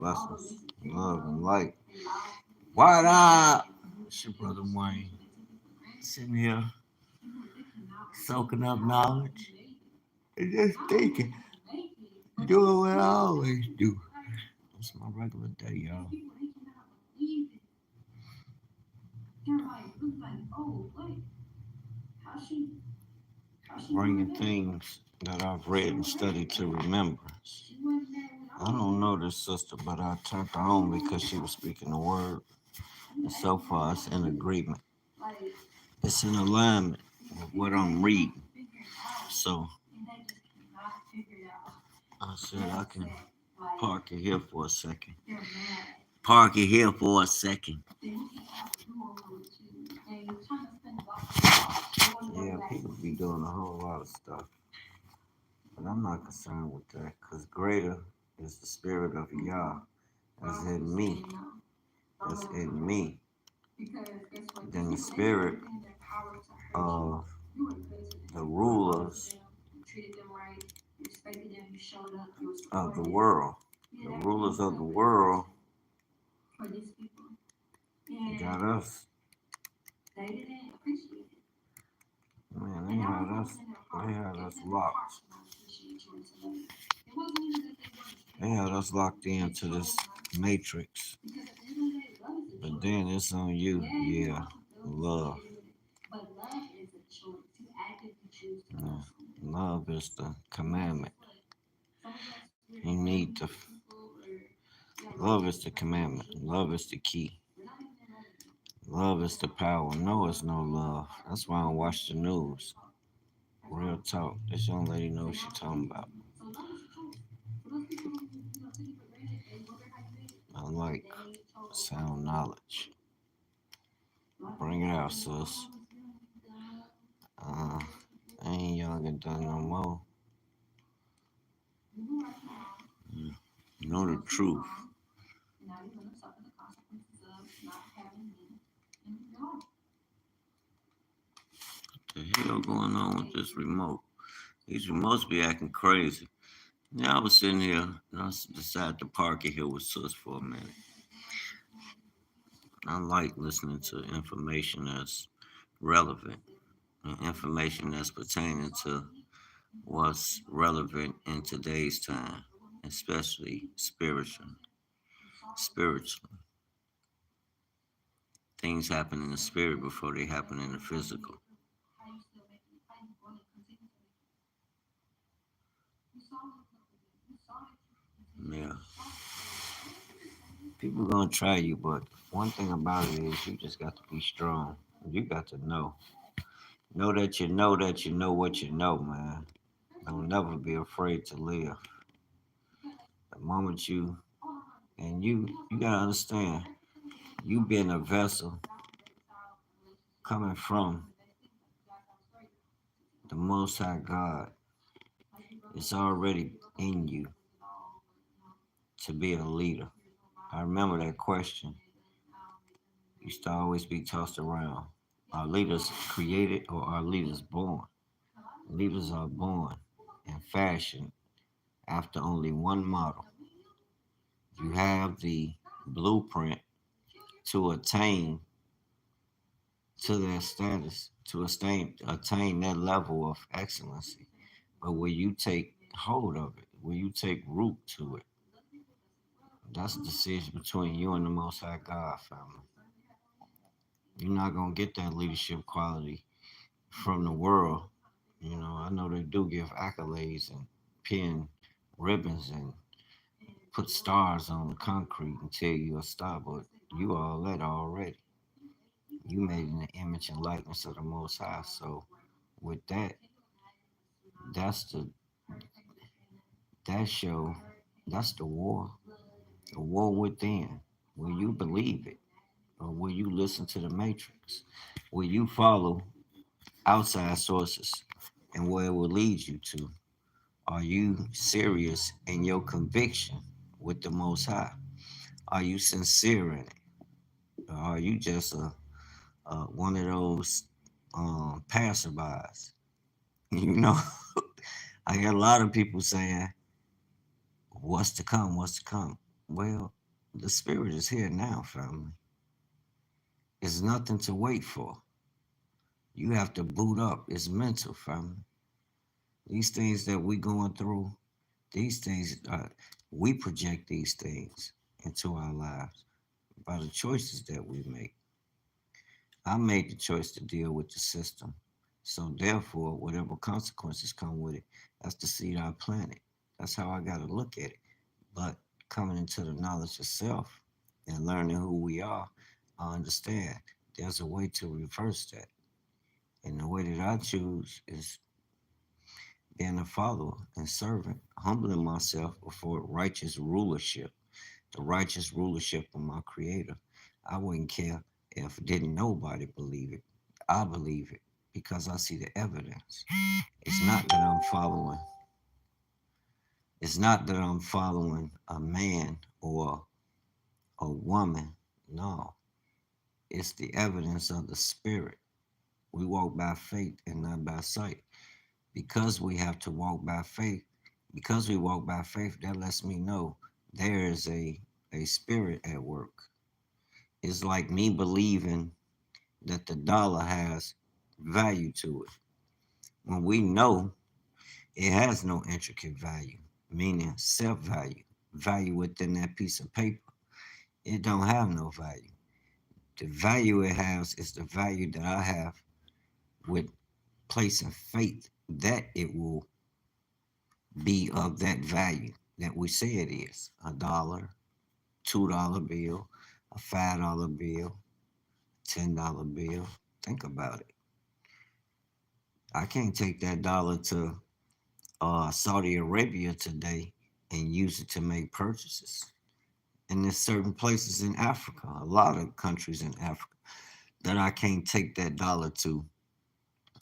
Blessings, love, and light. What up? It's your brother Wayne. Sitting here soaking up knowledge and just thinking, doing what I always do. It's my regular day, y'all. Bringing things that I've read and studied to remembrance. I don't know this sister, but I turned her on because she was speaking the word. And so far, it's in agreement. It's in alignment with what I'm reading. So I said I can park it here for a second. Park it here for a second. Yeah, people be doing a whole lot of stuff. But I'm not concerned with that because greater is the spirit of Yah that's in me. That's in me. Than the spirit of the rulers of the world. The rulers of the world got us. Man, they had us locked. They had us locked into this matrix. But then it's on you, yeah. Love. Yeah. Love is the commandment. You need to. Love is the commandment. Love is the key. Love is the power. No, it's no love. That's why I don't watch the news. Real talk. This young lady knows what she's talking about. I like sound knowledge. Bring it out, sis. I ain't young and done no more. Know the truth. What the hell going on with this remote? These remotes be acting crazy. Yeah, I was sitting here and I decided to park it here with sis for a minute. I like listening to information that's relevant and information that's pertaining to what's relevant in today's time, especially spiritually. Spiritually, things happen in the spirit before they happen in the physical. Yeah, people gonna try you, but one thing about it is you just got to be strong. You got to know. Know that you know that you know what you know, man. Don't never be afraid to live. The moment you gotta understand, you being a vessel coming from the Most High God, it's already in you to be a leader. I remember that question used to always be tossed around. Are leaders created or are leaders born? Leaders are born and fashioned after only one model. You have the blueprint to to that status, to attain that level of excellency. But will you take hold of it? Will you take root to it? That's a decision between you and the Most High God, family. You're not gonna get that leadership quality from the world. You know, I know they do give accolades and pin ribbons and put stars on the concrete and tell you a star, but you all that already. You made in the image and likeness of the Most High. So with that, that's that show, that's the war within. Will you believe it, or will you listen to the Matrix? Will you follow outside sources and where it will lead you to? Are you serious in your conviction with the Most High? Are you sincere in it? Or are you just one of those passerbys? You know, I hear a lot of people saying, "What's to come? What's to come?" Well, the spirit is here now, family. It's nothing to wait for. You have to boot up. It's mental, family. These things that we going through, these things, we project these things into our lives by the choices that we make. I made the choice to deal with the system. So therefore, whatever consequences come with it, that's the seed I planted. That's how I got to look at it. But coming into the knowledge of self and learning who we are, I understand there's a way to reverse that. And the way that I choose is being a follower and servant, humbling myself before righteous rulership, the righteous rulership of my creator. I wouldn't care if didn't nobody believe it. I believe it because I see the evidence. It's not that I'm following. It's not that I'm following a man or a woman. No, it's the evidence of the spirit. We walk by faith and not by sight. Because we have to walk by faith, because we walk by faith, that lets me know there is a spirit at work. It's like me believing that the dollar has value to it. When we know it has no intricate value, meaning self value, value within that piece of paper, it don't have no value. The value it has is the value that I have with placing faith that it will be of that value that we say it is. $1, $2 bill, a $5 bill, $10 bill. Think about it. I can't take that dollar to Saudi Arabia today and use it to make purchases. And there's certain places in Africa, a lot of countries in Africa, that I can't take that dollar to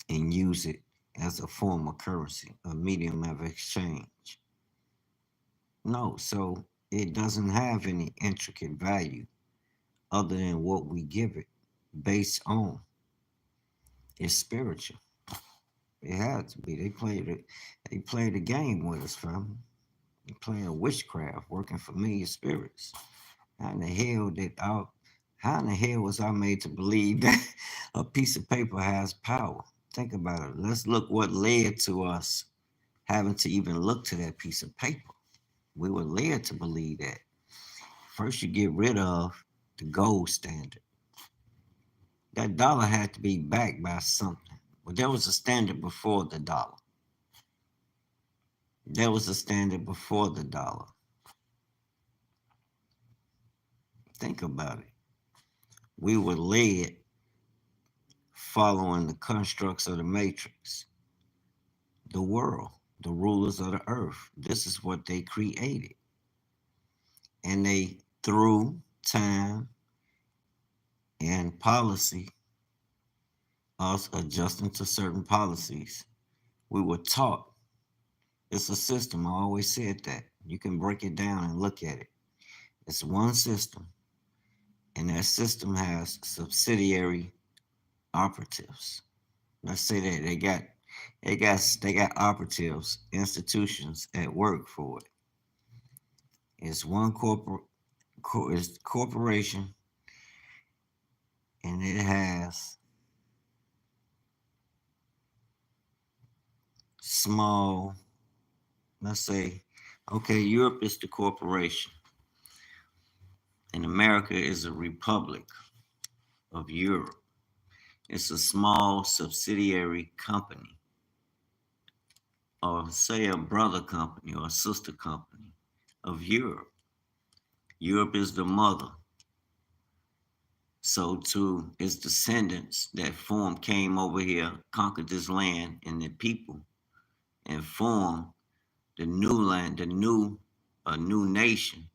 and use it as a form of currency, a medium of exchange. No, so it doesn't have any intricate value other than what we give it based on its spiritual. It had to be. They played a game with us, fam. They playing witchcraft, working familiar spirits. How in the hell did I how in the hell was I made to believe that a piece of paper has power? Think about it. Let's look what led to us having to even look to that piece of paper. We were led to believe that. First, you get rid of the gold standard. That dollar had to be backed by something. But there was a standard before the dollar. There was a standard before the dollar. Think about it. We were led following the constructs of the matrix, the world, the rulers of the earth. This is what they created. And they, through time and policy, us adjusting to certain policies, we were taught. It's a system. I always said that. You can break it down and look at it. It's one system, and that system has subsidiary operatives. Let's say that they got operatives, institutions at work for it. It's one it's corporation, and it has small. Let's say, okay, Europe is the corporation, and America is a republic of Europe. It's a small subsidiary company, or say a brother company or a sister company of Europe. Europe is the mother. So too its descendants that came over here, conquered this land and the people, and formed the new land, a new nation.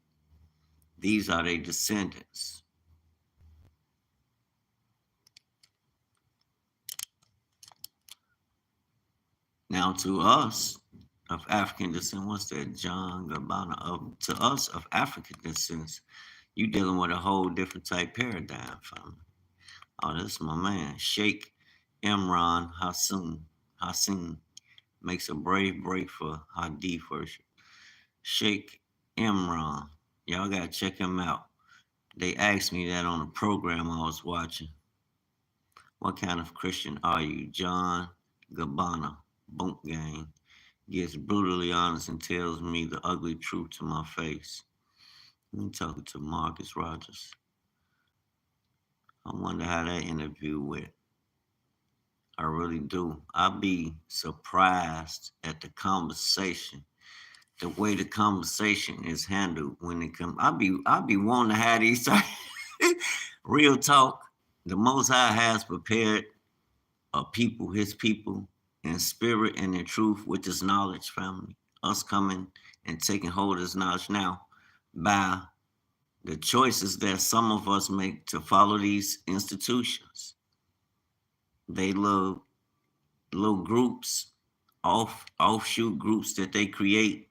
These are their descendants. Now to us of African descent, what's that, John Gabbana? To us of African descent, you dealing with a whole different type paradigm, family. Oh, this is my man, Sheikh Imran Hassan makes a brave break for Hadith worship. Sheikh Imran. Y'all gotta check him out. They asked me that on a program I was watching. What kind of Christian are you? John Gabbana, Bunk Gang, gets brutally honest and tells me the ugly truth to my face. I'm talking to Marcus Rogers. I wonder how that interview went. I really do. I'd be surprised at the conversation, the way the conversation is handled when it comes. I'd be wanting to have these real talk. The Most High has prepared a people, His people, in spirit and in truth with this knowledge, family. Us coming and taking hold of this knowledge now by the choices that some of us make to follow these institutions. They little groups, offshoot groups that they create.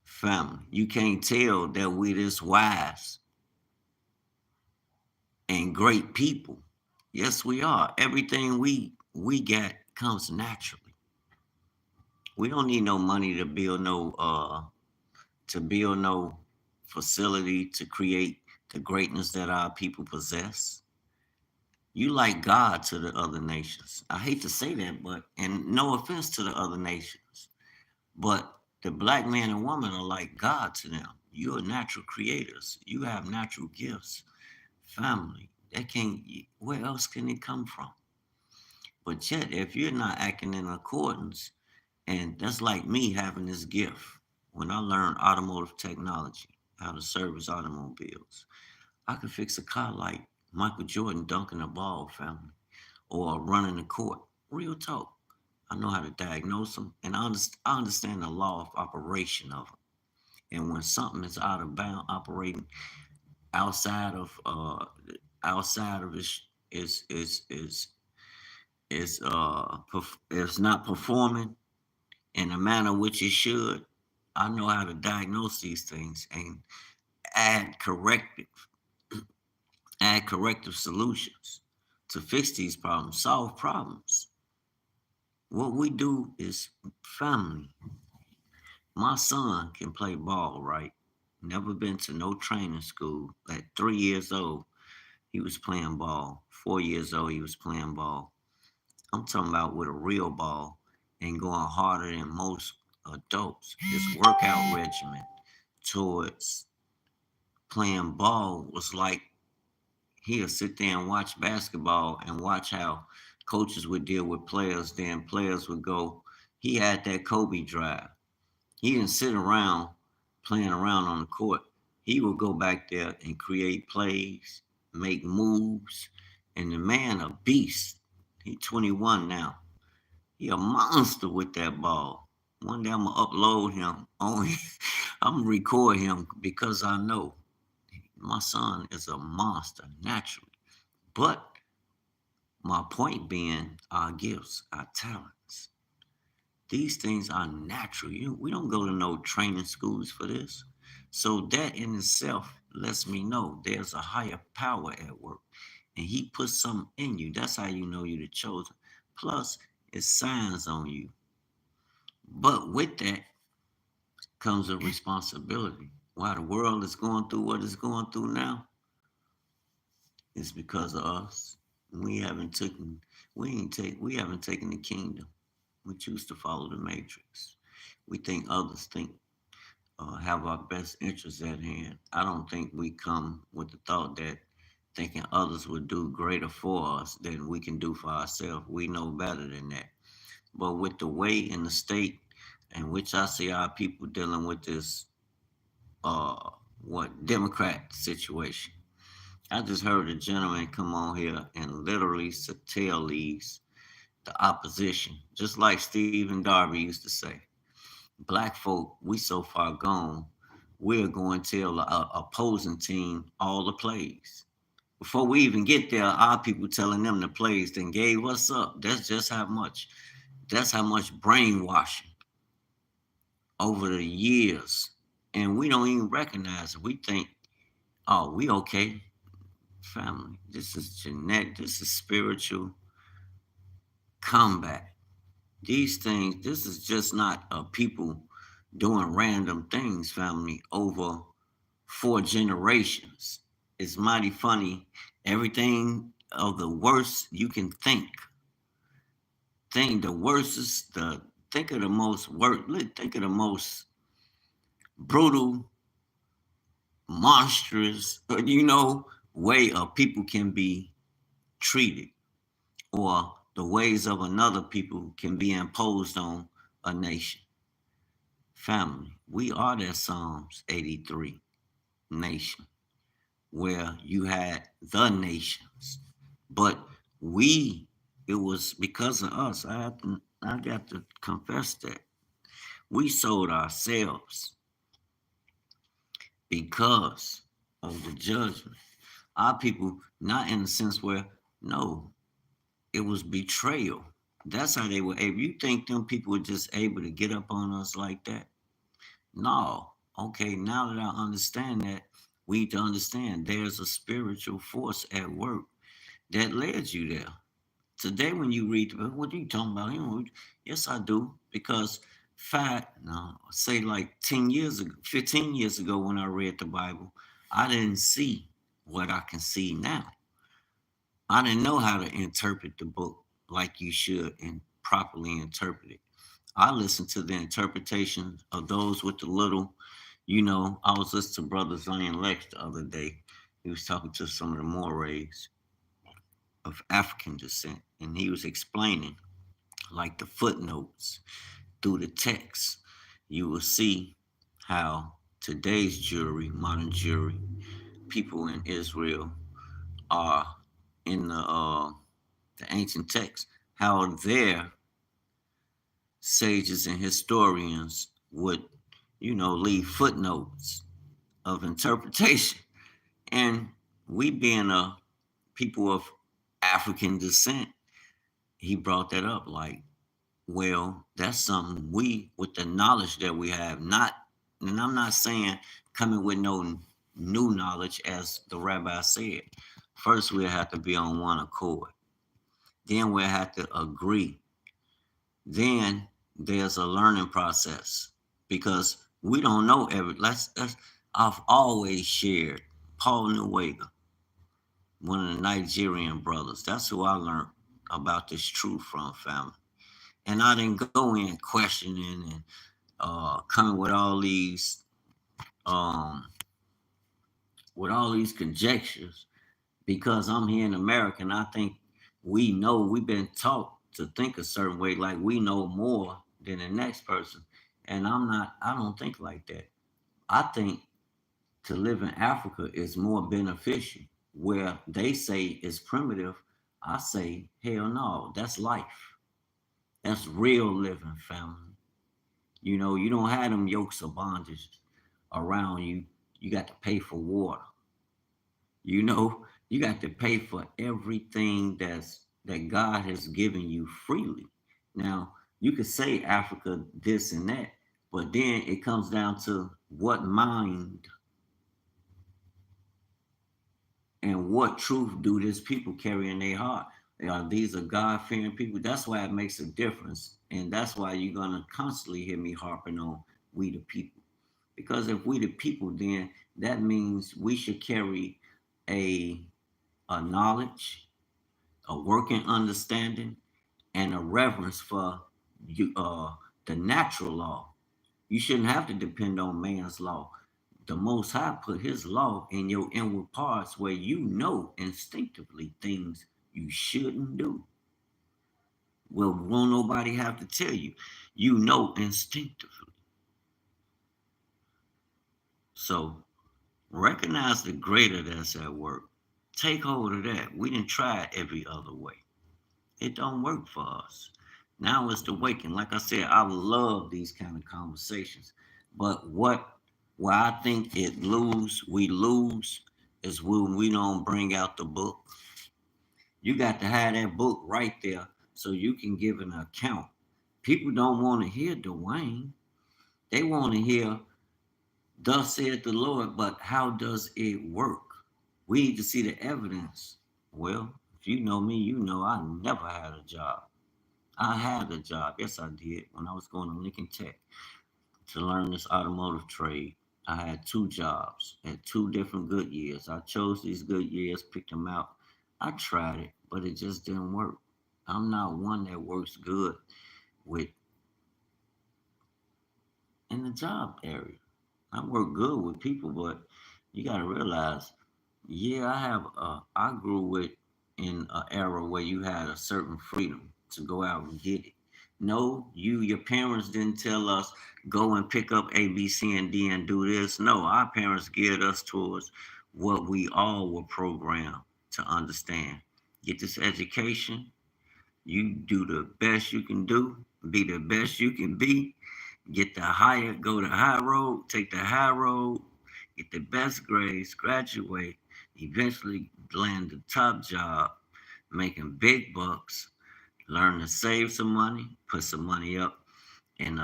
Family, you can't tell that we this wise and great people. Yes, we are. Everything we got comes naturally. We don't need no money to build no facility to create the greatness that our people possess. You like God to the other nations. I hate to say that, but and no offense to the other nations, but the black man and woman are like God to them. You are natural creators. You have natural gifts. Family. That can't where else can it come from? But yet if you're not acting in accordance, and that's like me having this gift. When I learned automotive technology, how to service automobiles, I could fix a car like Michael Jordan dunking a ball, family, or running the court. Real talk. I know how to diagnose them, and I understand the law of operation of them. And when something is out of bound, operating outside of outside of is not performing in the manner which it should, I know how to diagnose these things and add corrective add corrective solutions to fix these problems, solve problems. What we do is family. My son can play ball, right? Never been to no training school. At 3 years old, he was playing ball. 4 years old, he was playing ball. I'm talking about with a real ball and going harder than most adults. His workout regimen towards playing ball was like he'll sit there and watch basketball and watch how coaches would deal with players. Then players would go. He had that Kobe drive. He didn't sit around playing around on the court. He would go back there and create plays, make moves, and the man a beast. He 21 now. He a monster with that ball. One day I'm gonna upload him. Only I'm gonna record him because I know my son is a monster naturally. But my point being, our gifts, our talents, these things are natural. We don't go to no training schools for this. So that in itself lets me know there's a higher power at work. And he puts something in you. That's how you know you're the chosen. Plus, it signs on you. But with that comes a responsibility. Why the world is going through what it's going through now, it's because of us. We haven't taken we haven't taken the kingdom. We choose to follow the matrix. We think others think have our best interests at hand. I don't think we come with the thought that thinking others would do greater for us than we can do for ourselves. We know better than that. But with the way and the state in which I see our people dealing with this uh what Democrat situation. I just heard a gentleman come on here and literally tell these the opposition, just like Stephen Darby used to say. Black folk, we so far gone, we're going to tell the opposing team all the plays. Before we even get there, our people telling them the plays then gave us up. That's how much brainwashing over the years. And we don't even recognize it. We think, oh, we okay. Family. This is genetic, this is spiritual combat. These things, this is just not a people doing random things, family, over 4 generations. It's mighty funny. Everything of the worst you can think the worst is the think of the most worst. Think of the most brutal, monstrous, way of people can be treated, or the ways of another people can be imposed on a nation. Family, we are that Psalms 83 nation where you had the nations, but we, it was because of us. I got to confess that we sold ourselves because of the judgment. Our people, not in the sense where, no, it was betrayal. That's how they were able. You think them people were just able to get up on us like that? No. Okay, now that I understand that, we need to understand there's a spiritual force at work that led you there. Today, when you read the book, what are you talking about? Yes, I do. Because no, say like 10 years ago, 15 years ago, when I read the Bible, I didn't see what I can see now. I didn't know how to interpret the book like you should and properly interpret it. I listened to the interpretation of those with the little, I was listening to Brother Zion Lex the other day. He was talking to some of the Morays of African descent, and he was explaining like the footnotes through the text. You will see how today's jury, modern jury, people in Israel are in the ancient text, how their sages and historians would, leave footnotes of interpretation. And we being a people of African descent, he brought that up like, well, that's something we, with the knowledge that we have, not, and I'm not saying coming with no new knowledge, as the rabbi said. First, we'll have to be on one accord. Then we'll have to agree. Then there's a learning process because we don't know every. I've always shared Paul Newega, one of the Nigerian brothers. That's who I learned about this truth from, family. And I didn't go in questioning and coming um, with all these conjectures because I'm here in America and I think we've been taught to think a certain way, like we know more than the next person. And I don't think like that. I think to live in Africa is more beneficial. Where they say it's primitive, I say, hell no, that's life. That's real living, family. You don't have them yokes of bondage around you. You got to pay for water. You got to pay for everything that God has given you freely. Now, you could say Africa this and that, but then it comes down to what mind and what truth do these people carry in their heart. These are God-fearing people. That's why it makes a difference, and that's why you're gonna constantly hear me harping on we the people. Because if we the people, then that means we should carry a a knowledge, a working understanding, and a reverence for the natural law. You shouldn't have to depend on man's law. The Most High put His law in your inward parts where you know instinctively things you shouldn't do. Well, won't nobody have to tell you. You know instinctively. So recognize the greater that's at work. Take hold of that. We didn't try it every other way. It don't work for us. Now it's the waking. Like I said, I love these kind of conversations. But where I think we lose is when we don't bring out the book. You got to have that book right there so you can give an account. People don't want to hear Dwayne. They want to hear, thus said the Lord, but how does it work? We need to see the evidence. Well, if you know me, you know I never had a job. I had a job. Yes, I did when I was going to Lincoln Tech. to learn this automotive trade. I had two jobs at two different good years. I chose these good years, picked them out. I tried it, but it just didn't work. I'm not one that works good with in the job area. I work good with people, but you got to realize, yeah, I grew with in an era where you had a certain freedom to go out and get it. No, your parents didn't tell us go and pick up A, B, C, and D and do this. No, our parents geared us towards what we all were programmed to understand. Get this education, you do the best you can do, be the best you can be, get the higher, go the high road, take the high road, get the best grades, graduate, eventually land the top job, making big bucks, learn to save some money, put some money up in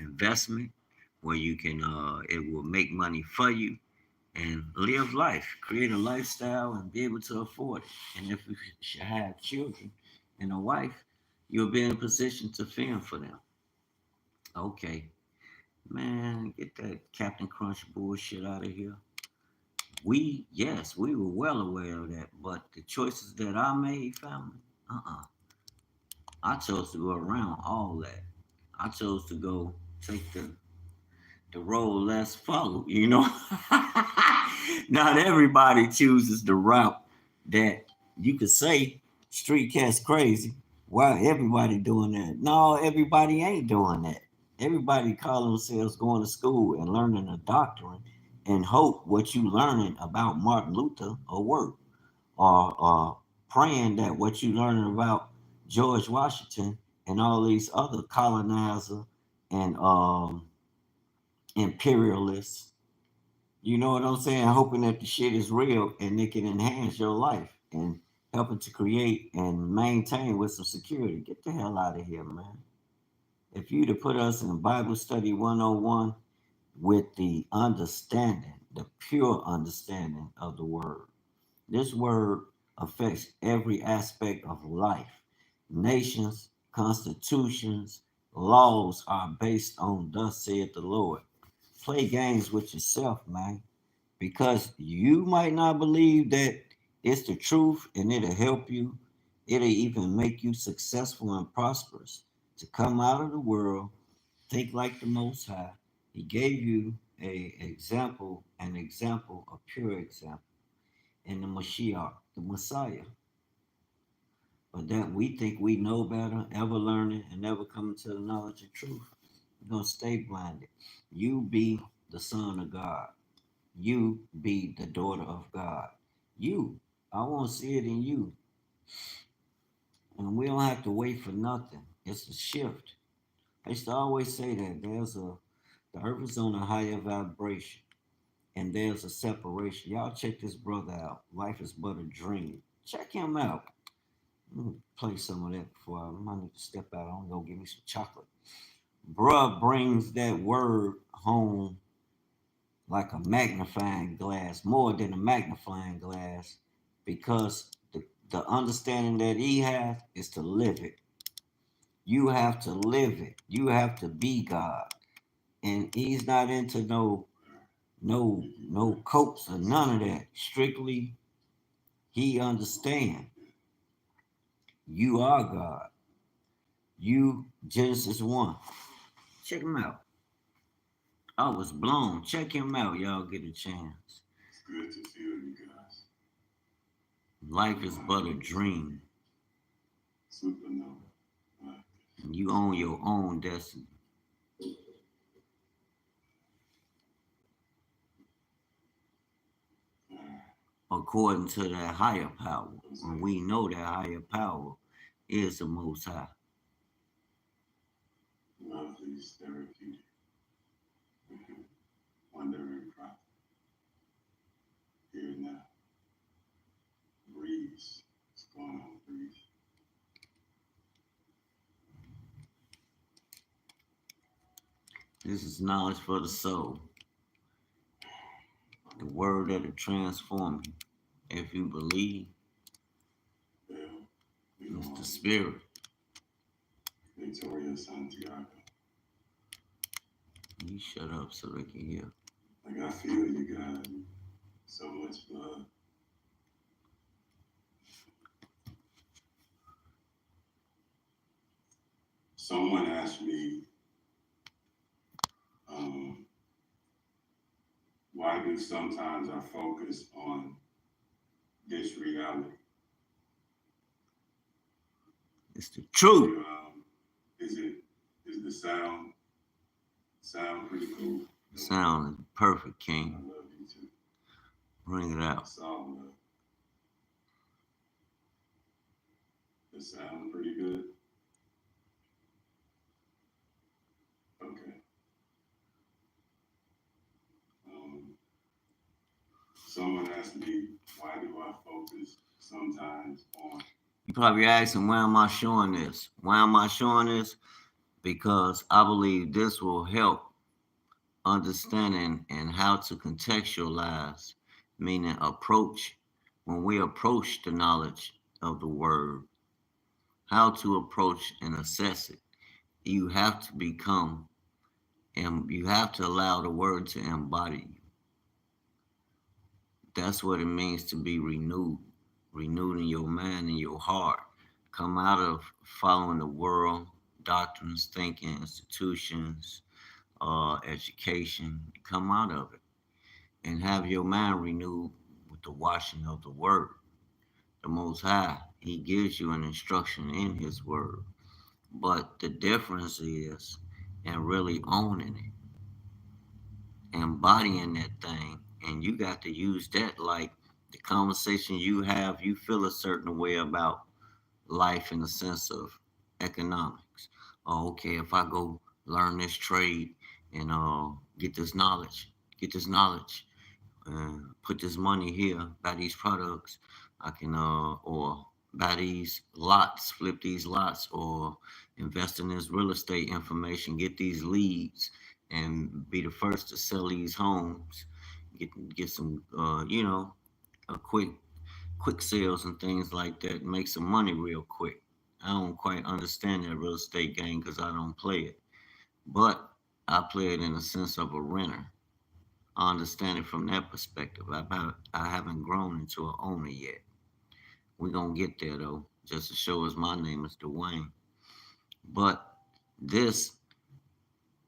investment where you can it will make money for you and live life, create a lifestyle and be able to afford it. And if you should have children and a wife, you'll be in a position to fend for them. Okay, man, get that Captain Crunch bullshit out of here. Yes, we were well aware of that, but the choices that I made, family, I chose to go around all that. I chose to go take the road less followed. Not everybody chooses the route that you could say street cat's crazy. Why everybody doing that? No, everybody ain't doing that. Everybody call themselves going to school and learning a doctrine and hope what you learning about Martin Luther or work or praying that what you learning about George Washington and all these other colonizer and imperialists. You know what I'm saying? Hoping that the shit is real and it can enhance your life and helping to create and maintain with some security. Get the hell out of here, man. If you'd have put us in Bible study 101 with the understanding, the pure understanding of the word, this word affects every aspect of life. Nations, constitutions, laws are based on thus saith the Lord. Play games with yourself, man, because you might not believe that it's the truth and it'll help you. It'll even make you successful and prosperous to come out of the world, think like the Most High. He gave you an example, a pure example in the Mashiach, the Messiah. But that we think we know better, ever learning, and never coming to the knowledge of truth. You're going to stay blinded. You be the son of God. You be the daughter of God. You. I want to see it in you. And we don't have to wait for nothing. It's a shift. I used to always say that the earth is on a higher vibration and there's a separation. Y'all check this brother out. Life is but a dream. Check him out. Let me play some of that before I might need to step out. I'm gonna go get me some chocolate. Bruh brings that word home like a magnifying glass, more than a magnifying glass, because the understanding that he has is to live it. You have to live it. You have to be God. And he's not into no copes or none of that. Strictly, he understand you are God. You Genesis 1. Check him out. I was blown. Check him out, y'all get a chance. It's good to feel you guys. Life is but a dream. Supernova. You own your own destiny. According to that higher power. And we know that higher power is the Most High. Love these therapeutic. Wondering prophet. Here now. Breeze. What's going on, Breeze? This is knowledge for the soul. The word that'll transform you. If you believe, it's the spirit. Victoria Santiago. You shut up so they can hear. Like I feel you got so much love. Someone asked me, um, why do sometimes I focus on this reality? It's the truth. Is it is the sound pretty cool? Sound is perfect, I King. love you too. Bring it out. It's all love. The sound pretty good. Okay. Um, Someone asked me, why do I focus sometimes on? You probably asking, why am I showing this? Why am I showing this? Because I believe this will help understanding and how to contextualize, meaning approach, when we approach the knowledge of the word, how to approach and assess it. You have to become, and you have to allow the word to embody you. That's what it means to be renewed, renewed in your mind and your heart. Come out of following the world, doctrines, thinking, institutions, education. Come out of it and have your mind renewed with the washing of the word. The Most High, He gives you an instruction in His word. But the difference is in really owning it, embodying that thing. And you got to use that like the conversation you have, you feel a certain way about life in the sense of economics. Oh, okay, if I go learn this trade and get this knowledge, put this money here, buy these products, I can or buy these lots, flip these lots, or invest in this real estate information, get these leads, and be the first to sell these homes, get some a quick sales and things like that, make some money real quick. I don't quite understand that real estate game because I don't play it, but I play it in the sense of a renter. I understand it from that perspective. I haven't grown into an owner yet. We're gonna get there though, just to show us my name is Dwayne. But this,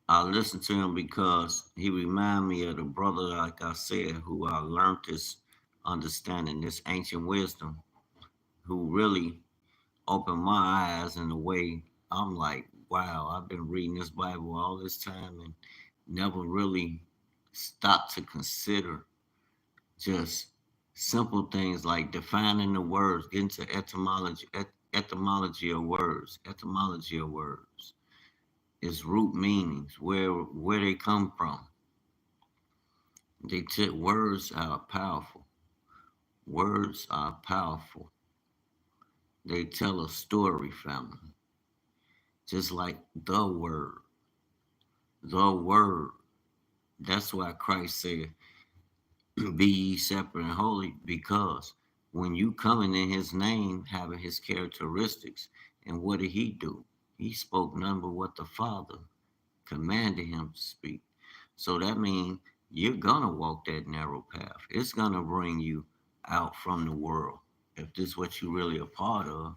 I listen to him because he remind me of the brother, like I said, who I learned this understanding, this ancient wisdom, who really opened my eyes in a way I'm like, wow, I've been reading this Bible all this time and never really stopped to consider just simple things like defining the words, getting to etymology of words, its root meanings, where they come from. Words are powerful. Words are powerful. They tell a story, family. Just like the word. The word. That's why Christ said, be ye separate and holy, because when you coming in his name, having his characteristics, and what did he do? He spoke none but what the Father commanded him to speak. So that means you're gonna walk that narrow path. It's gonna bring you out from the world. If this is what you really a part of,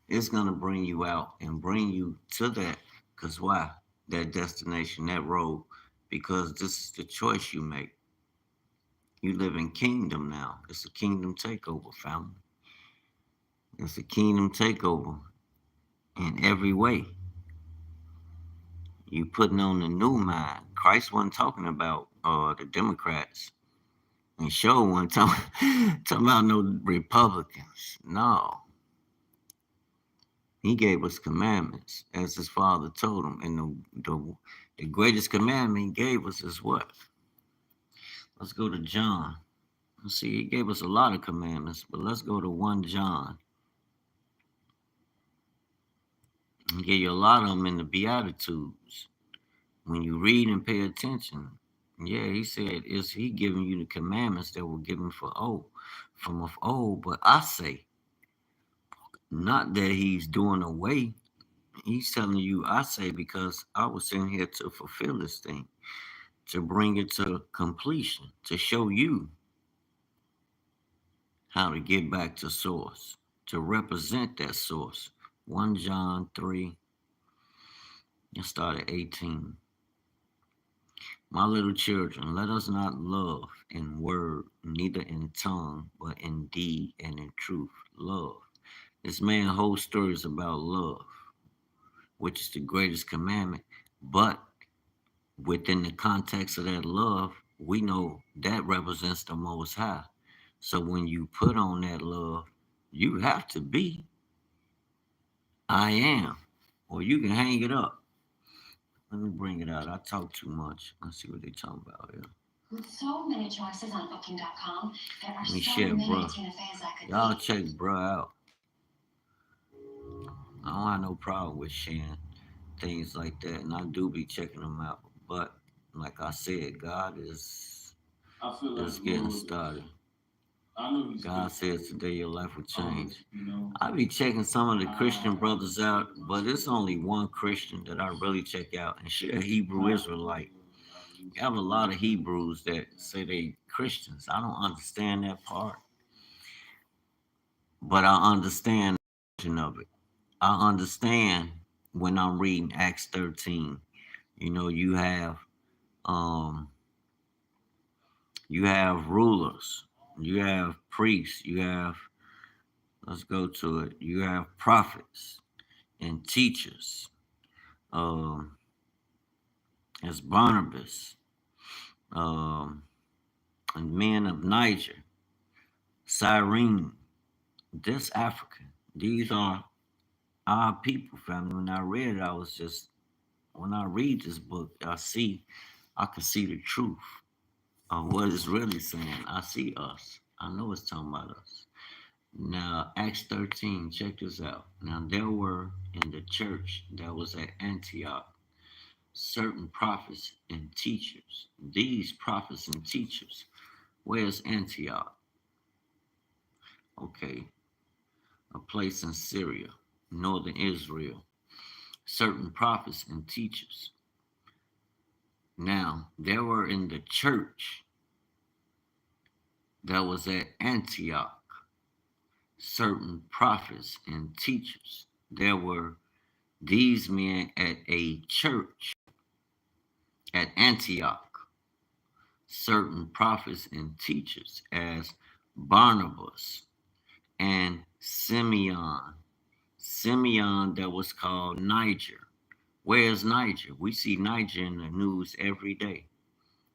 it's gonna bring you out and bring you to that. Cause why? That destination, that road. Because this is the choice you make. You live in kingdom now. It's a kingdom takeover, family. It's a kingdom takeover in every way. You putting on the new mind. Christ wasn't talking about the Democrats. And show wasn't talking about no Republicans. No. He gave us commandments as his father told him. And the greatest commandment he gave us is what? Let's go to John. Let's see, he gave us a lot of commandments, but let's go to 1 John. He gave you a lot of them in the Beatitudes. When you read and pay attention, yeah, he said, is he giving you the commandments that were given from of old? But I say, not that he's doing away. He's telling you, I say, because I was sent here to fulfill this thing. to bring it to completion, to show you how to get back to source, to represent that source. 1 John 3, let's start at 18. My little children, let us not love in word, neither in tongue, but in deed and in truth. Love. This man whole story is about love, which is the greatest commandment. But within the context of that love, we know that represents the Most High. So when you put on that love, you have to be I am, or you can hang it up. Let me bring it out. I talk too much. Let's see what they talking about here. With so many choices on Booking.com, there are Let me so share, many bro. Tina Fey's I could Y'all be. check bro out. I don't have no problem with sharing things like that, and I do be checking them out. But like I said, God is just getting started. God says today your life will change. I be checking some of the Christian brothers out, but it's only one Christian that I really check out, and she a Hebrew Israelite. You have a lot of Hebrews that say they Christians. I don't understand that part, but I understand the version of it. I understand when I'm reading Acts 13. You know, um you have rulers, you have priests, you have, let's go to it, you have prophets and teachers. Um as Barnabas, um and men of Niger, Cyrene, this African. These are our people, family. When I read it, when I read this book, I can see the truth of what it's really saying. I see us. I know it's talking about us. Now, Acts 13, check this out. Now, there were in the church that was at Antioch certain prophets and teachers. These prophets and teachers. Where's Antioch? Okay, a place in Syria, northern Israel. Certain prophets and teachers. Now, there were in the church that was at Antioch certain prophets and teachers. There were these men at a church at Antioch, certain prophets and teachers, as Barnabas and Simeon. Simeon that was called Niger. Where's Niger? We see Niger in the news every day.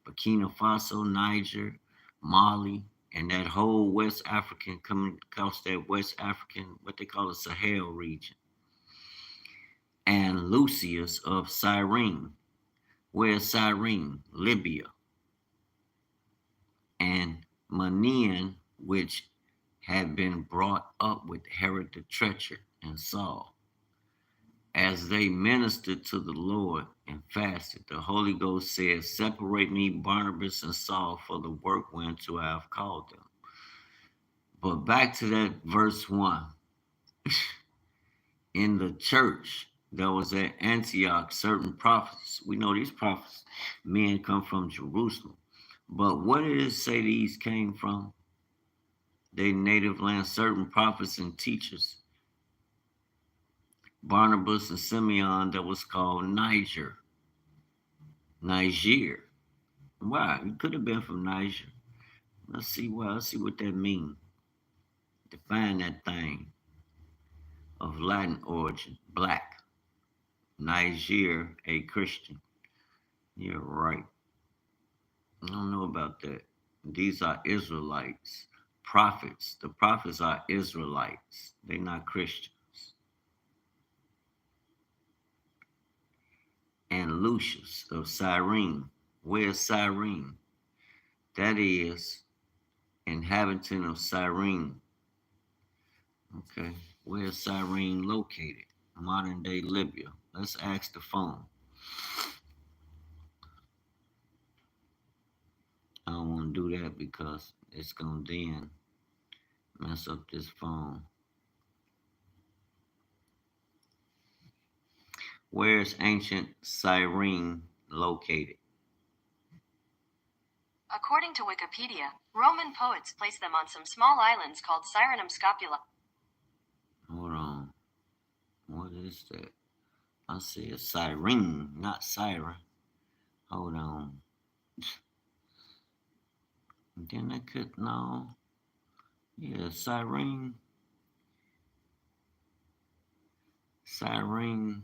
Burkina Faso, Niger, Mali, and that whole West African coming across that West African, what they call the Sahel region. And Lucius of Cyrene. Where's Cyrene? Libya. And Manaen, which had been brought up with Herod the Treacher and Saul. As they ministered to the Lord and fasted, the Holy Ghost said, separate me, Barnabas and Saul, for the work whereunto I have called them. But back to that verse 1. In the church that was at Antioch, certain prophets, we know these prophets, men come from Jerusalem. But what did it say these came from? Their native land, certain prophets and teachers. Barnabas and Simeon that was called Niger. Niger. Why? It could have been from Niger. Let's see what that means. Define that thing of Latin origin. Black. Niger, a Christian. You're right. I don't know about that. These are Israelites. Prophets. The prophets are Israelites. They're not Christians. And Lucius of Cyrene. Where's Cyrene? That is inhabitant of Cyrene. Okay, where's Cyrene located? Modern day Libya. Let's ask the phone. I don't want to do that because it's going to then mess up this phone. Where's ancient Cyrene located? According to Wikipedia, Roman poets placed them on some small islands called Cyrenum Scapula. Hold on. What is that? I said Cyrene, not Siren. Hold on. Then I could know. Yeah, Cyrene. Cyrene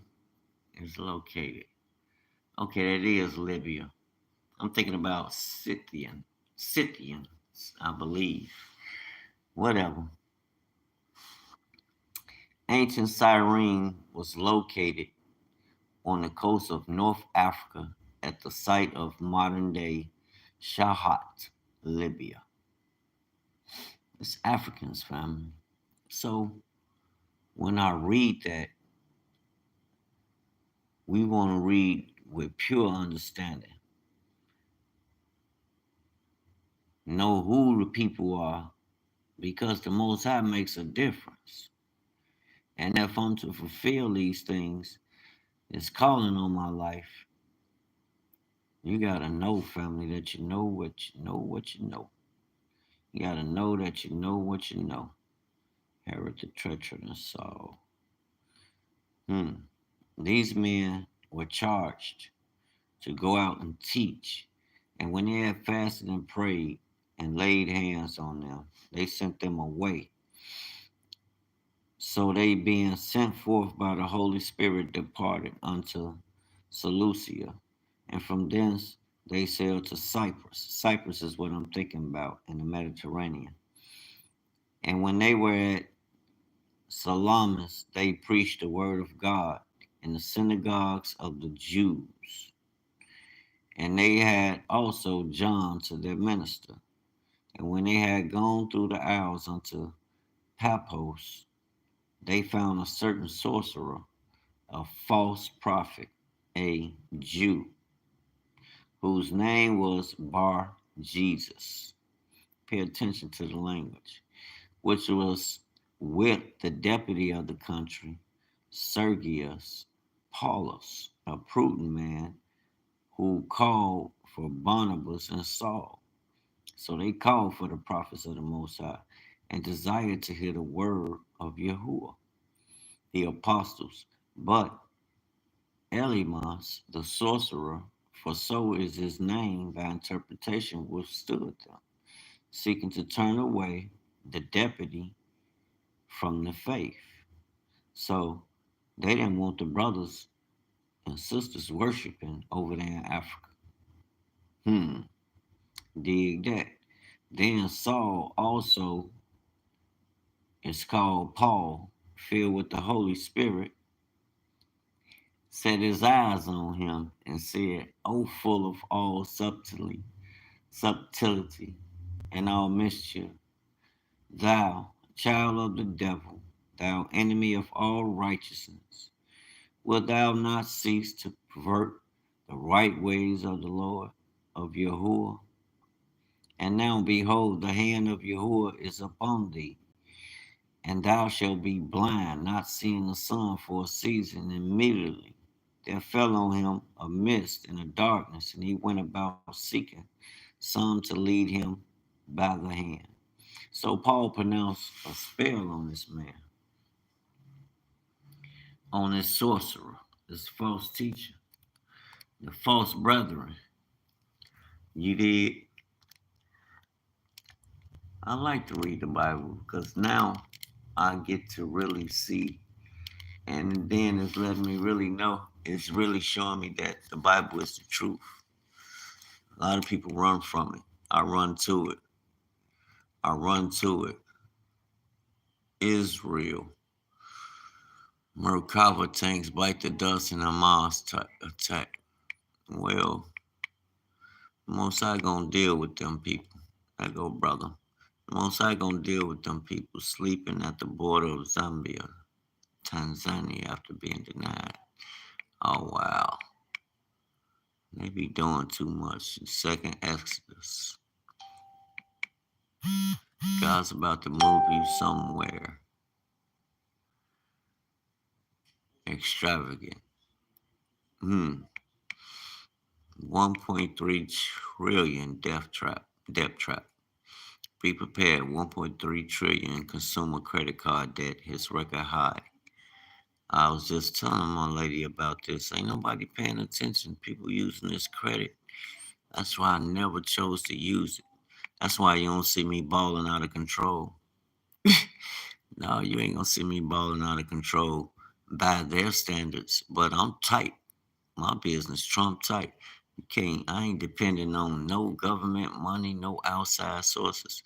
is located. Okay, that is Libya. I'm thinking about Scythian. Scythians, I believe. Whatever. Ancient Cyrene was located on the coast of North Africa at the site of modern-day Shahat, Libya. It's Africans, family. So when I read that, we want to read with pure understanding. Know who the people are, because the Most High makes a difference. And if I'm to fulfill these things, it's calling on my life. You gotta know, family, that you know what you know what you know. You gotta know that you know what you know. Herod the treacherous Saul. These men were charged to go out and teach. And when they had fasted and prayed and laid hands on them, they sent them away. So they, being sent forth by the Holy Spirit, departed unto Seleucia. And from thence they sailed to Cyprus. Cyprus is what I'm thinking about, in the Mediterranean. And when they were at Salamis, they preached the word of God in the synagogues of the Jews. And they had also John to their minister. And when they had gone through the isles unto Paphos, they found a certain sorcerer, a false prophet, a Jew, whose name was Bar Jesus. Pay attention to the language, which was with the deputy of the country, Sergius Paulus, a prudent man, who called for Barnabas and Saul. So they called for the prophets of the Most High and desired to hear the word of Yahuwah, the apostles. But Elymas, the sorcerer, for so is his name by interpretation, withstood them, seeking to turn away the deputy from the faith. So they didn't want the brothers and sisters worshiping over there in Africa. Dig that. Then Saul also is called Paul, filled with the Holy Spirit, set his eyes on him and said, O full of all subtlety and all mischief, thou child of the devil, thou enemy of all righteousness, wilt thou not cease to pervert the right ways of the Lord, of Yahuwah? And now behold, the hand of Yahuwah is upon thee, and thou shalt be blind, not seeing the sun for a season. Immediately there fell on him a mist and a darkness, and he went about seeking some to lead him by the hand. So Paul pronounced a spell on this man, on this sorcerer, this false teacher, the false brethren. You did. I like to read the Bible because now I get to really see, and then it's letting me really know. It's really showing me that the Bible is the truth. A lot of people run from it. I run to it. I run to it. Israel. Merkava tanks bite the dust in Hamas attack. Well, Most High gonna deal with them people. That go, brother. Most High gonna deal with them people sleeping at the border of Zambia, Tanzania, after being denied. Oh, wow. They be doing too much. Second Exodus. God's about to move you somewhere extravagant. 1.3 trillion debt trap. Be prepared. 1.3 trillion consumer credit card debt hits record high. I was just telling my lady about this. Ain't nobody paying attention. People using this credit. That's why I never chose to use it. That's why you don't see me balling out of control. No, you ain't gonna see me balling out of control by their standards. But I'm tight. My business Trump tight. You can't. I ain't depending on no government money, no outside sources.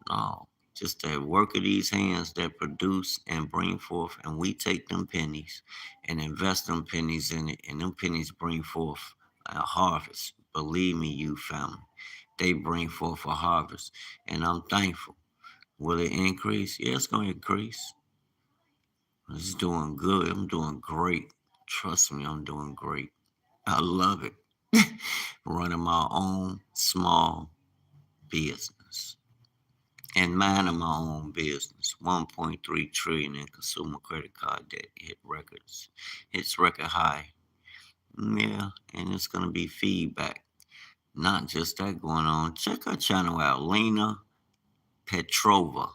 No, just the work of these hands that produce and bring forth, and we take them pennies and invest them pennies in it, and them pennies bring forth a harvest. Believe me, you family, they bring forth a harvest, and I'm thankful. Will it increase? Yeah, it's gonna increase. It's doing good. I'm doing great. Trust me, I'm doing great. I love it. Running my own small business and minding my own business. 1.3 trillion in consumer credit card debt hits record high. Yeah, and it's gonna be feedback. Not just that going on. Check her channel out, Lena Petrova.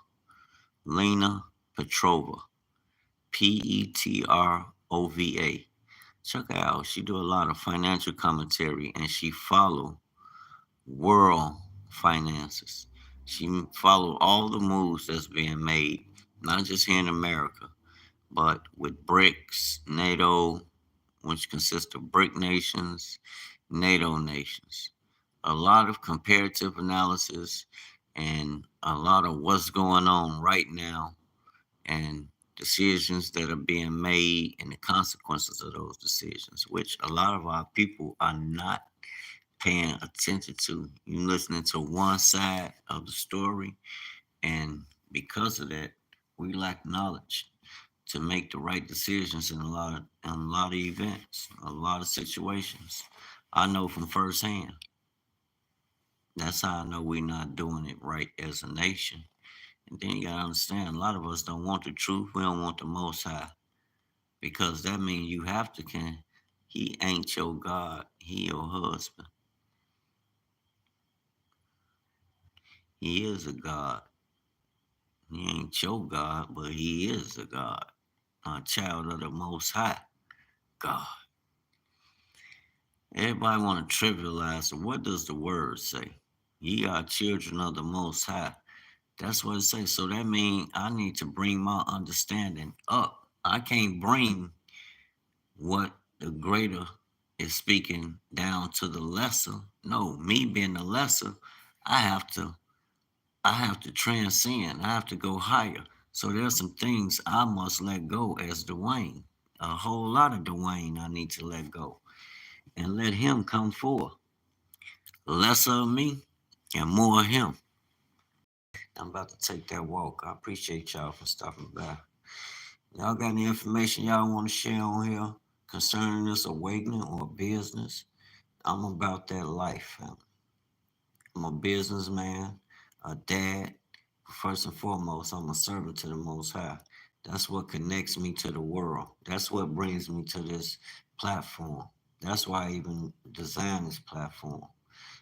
Lena Petrova. Petrova. Check her out. She do a lot of financial commentary, and she follow world finances. She follow all the moves that's being made, not just here in America, but with BRICS, NATO, which consists of BRIC nations, NATO nations. A lot of comparative analysis and a lot of what's going on right now and decisions that are being made and the consequences of those decisions, which a lot of our people are not paying attention to. You listening to one side of the story, and because of that, we lack knowledge to make the right decisions in a lot of events, a lot of situations. I know from firsthand. That's how I know we're not doing it right as a nation. And then you gotta understand, a lot of us don't want the truth. We don't want the Most High because that means you have to can. He ain't your God. He your husband. He is a God. He ain't your God, but he is a God, a child of the Most High God. Everybody want to trivialize it. What does the word say? Ye are children of the Most High. That's what it says. So that means I need to bring my understanding up. I can't bring what the greater is speaking down to the lesser. No, me being the lesser, I have to I have to transcend. I have to go higher. So there's some things I must let go as Dwayne. A whole lot of Dwayne I need to let go and let him come forth. Less of me and more of him. I'm about to take that walk. I appreciate y'all for stopping by. Y'all got any information y'all want to share on here concerning this awakening or business? I'm about that life, fam. I'm a businessman, a dad. First and foremost, I'm a servant to the Most High. That's what connects me to the world. That's what brings me to this platform. That's why I even designed this platform,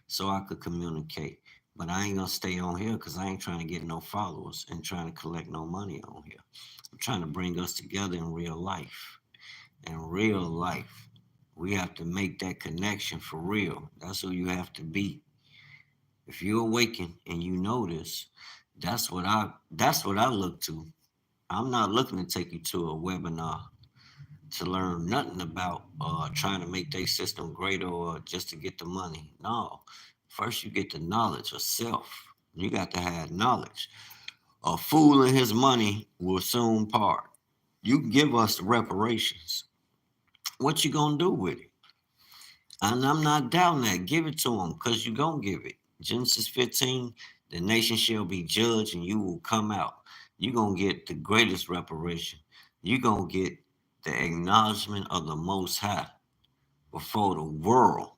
so I could communicate. But I ain't gonna stay on here because I ain't trying to get no followers and trying to collect no money on here. I'm trying to bring us together in real life. In real life, we have to make that connection for real. That's who you have to be. If you awaken and you know this, that's what I look to. I'm not looking to take you to a webinar to learn nothing about trying to make their system greater or just to get the money. No. First you get the knowledge of self. You got to have knowledge. A fool and his money will soon part. You give us the reparations. What you gonna do with it? And I'm not doubting that. Give it to them because you're going to give it. Genesis 15, the nation shall be judged and you will come out. You're going to get the greatest reparation. You're going to get the acknowledgement of the Most High before the world.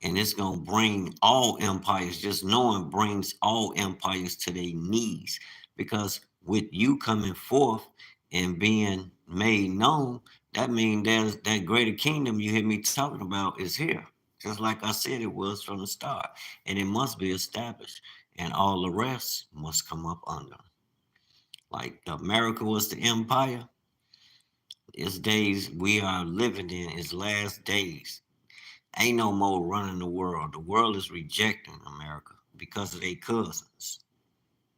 And it's going to bring all empires, just knowing brings all empires to their knees. Because with you coming forth and being made known, that means there's that greater kingdom you hear me talking about is here. just like I said it was from the start. And it must be established. And all the rest must come up under. Like America was the empire. Its days we are living in its last days. Ain't no more running the world. The world is rejecting America because of their cousins.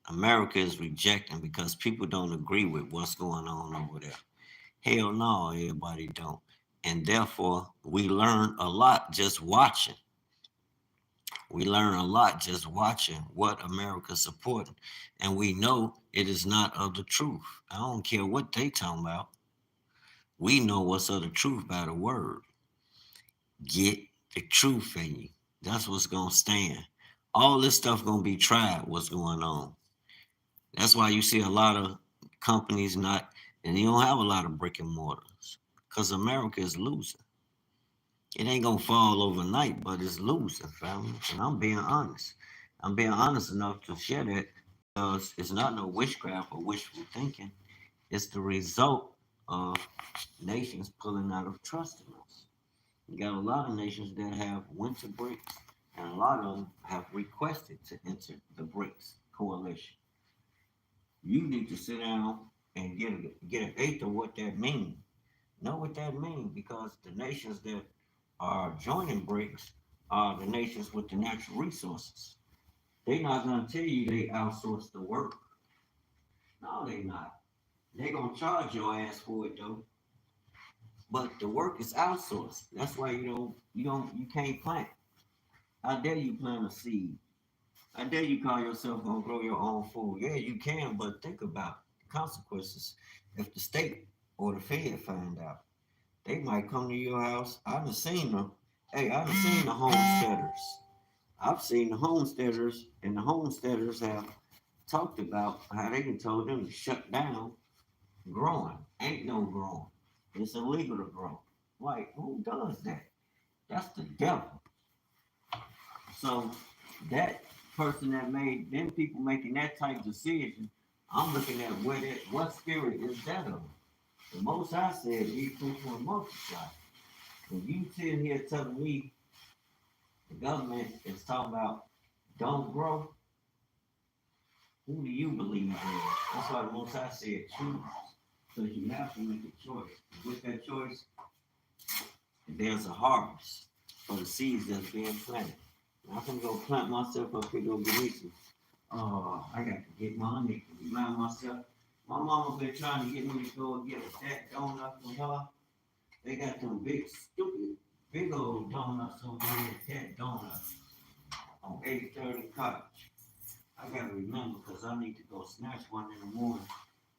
America is rejecting because people don't agree with what's going on over there. Hell no, everybody don't. And therefore, we learn a lot just watching. We learn a lot just watching what America's supporting. And we know it is not of the truth. I don't care what they talking about. We know what's of the truth by the word. Get the truth in you. That's what's gonna stand. All this stuff gonna be tried. What's going on? That's why you see a lot of companies not, and you don't have a lot of brick and mortars, because America is losing. It ain't gonna fall overnight, but it's losing, family. And I'm being honest. I'm being honest enough to share that because it's not no witchcraft or wishful thinking. It's the result of nations pulling out of trust in us. You got a lot of nations that have went to BRICS, and a lot of them have requested to enter the BRICS coalition. You need to sit down and get an eighth of what that means. Know what that means, because the nations that are joining BRICS are the nations with the natural resources. They're not gonna tell you they outsource the work. No, they not. They're gonna charge your ass for it though. But the work is outsourced. That's why you can't plant. How dare you plant a seed? How dare you call yourself gonna grow your own food? Yeah, you can, but think about the consequences. If the state or the Fed find out, they might come to your house. I've seen them. Hey, I've seen the homesteaders. I've seen the homesteaders, and the homesteaders have talked about how they can told them to shut down growing. Ain't no growing. It's illegal to grow. Like, who does that? That's the devil. So that person that made them people making that type of decision, I'm looking at what spirit is that of? The Most High said these people will multiply. When you sitting here telling me the government is talking about don't grow, who do you believe in? That's why the Most High said choose. So you have to make a choice. And with that choice, there's a harvest for the seeds that's being planted. And I'm gonna go plant myself up here, go get me some. Oh, I got to get money to remind myself. My mama been trying to get me to go and get a fat donut from her. They got them big, stupid, big old donuts over there, cat donuts on 830 Cottage. I gotta remember because I need to go snatch one in the morning.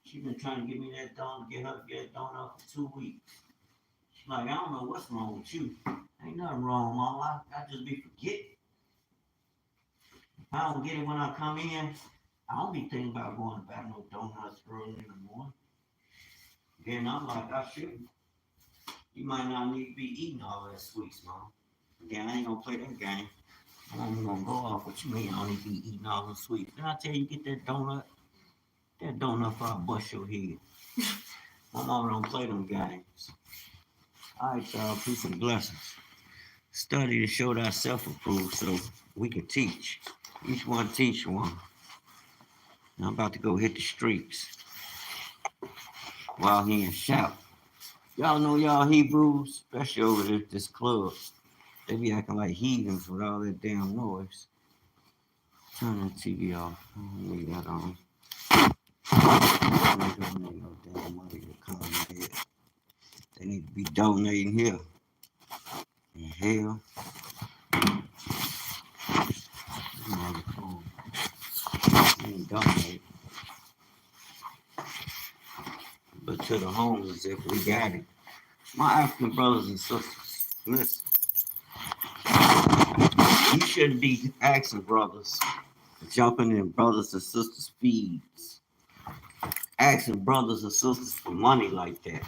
She been trying to get me that donut, get that donut for 2 weeks. She's like, I don't know what's wrong with you. Ain't nothing wrong, mama. I just be forgetting. If I don't get it when I come in, I don't be thinking about going to buy no donuts early in the morning. Then I'm like, I shouldn't. You might not need to be eating all that sweets, mom. Again, I ain't gonna play that game. I'm gonna go off what you mean I don't need to be eating all the sweets. Then I tell you, get that donut before I bust your head. My mama don't play them games. All right, y'all, peace and blessings. Study to show thyself approved so we can teach. Each one teach one. And I'm about to go hit the streets while he and shout. Y'all know y'all Hebrews, especially over there at this club. They be acting like heathens with all that damn noise. Turn the TV off. I don't need that on. They don't need no damn money to come in here. They need to be donating here. In hell. They ain't donate. But to the homeless, if we got it. My African brothers and sisters, listen. You shouldn't be asking brothers, jumping in brothers and sisters' feeds, asking brothers and sisters for money like that.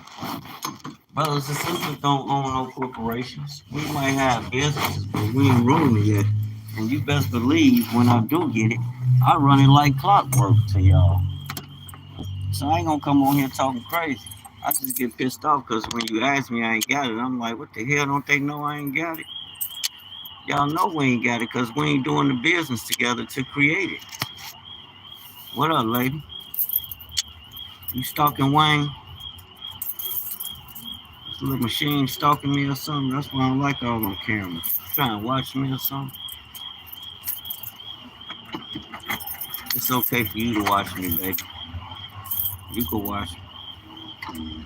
Brothers and sisters don't own no corporations. We might have businesses, but we ain't rolling yet. And you best believe when I do get it, I run it like clockwork to y'all. So I ain't gonna come on here talking crazy. I just get pissed off because when you ask me I ain't got it, I'm like, what the hell, don't they know I ain't got it? Y'all know we ain't got it because we ain't doing the business together to create it. What up, lady? You stalking Wayne? This little machine stalking me or something? That's why I don't like all them cameras. Trying to watch me or something? It's okay for you to watch me, baby. You can watch me.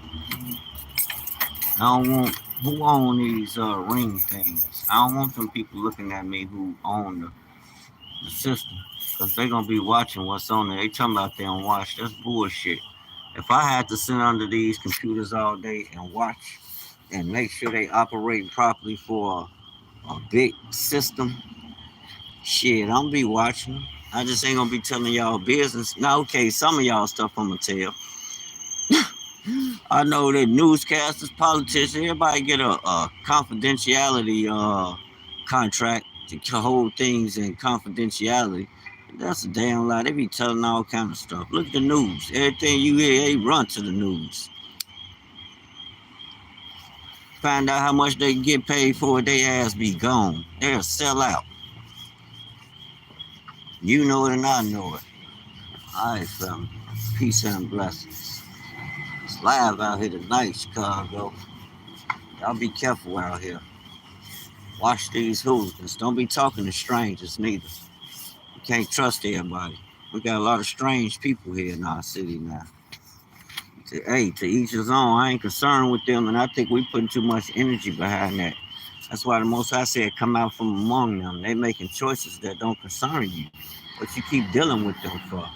I don't want who own these ring things. I don't want them people looking at me who own the system. Because they're going to be watching what's on there. They talking about they don't watch. That's bullshit. If I had to sit under these computers all day and watch and make sure they operate properly for a big system, shit, I'm gonna be watching them. I just ain't gonna be telling y'all business. Now, okay, some of y'all stuff I'm gonna tell. I know that newscasters, politicians, everybody get a confidentiality contract to hold things in confidentiality. That's a damn lie. They be telling all kind of stuff. Look at the news. Everything you hear, they run to the news. Find out how much they get paid for it, they ass be gone. They'll sell out. You know it and I know it. All right, fam. Peace and blessings. It's live out here tonight, Chicago. Y'all be careful out here. Watch these hooligans. Don't be talking to strangers neither. You can't trust everybody. We got a lot of strange people here in our city now. To each his own. I ain't concerned with them, and I think we putting too much energy behind that. That's why the Most High said, come out from among them. They making choices that don't concern you. What you keep dealing with them for?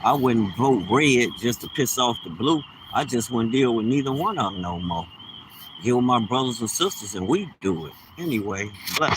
I wouldn't vote red just to piss off the blue. I just wouldn't deal with neither one of them no more. Deal with my brothers and sisters, and we do it. Anyway, bless.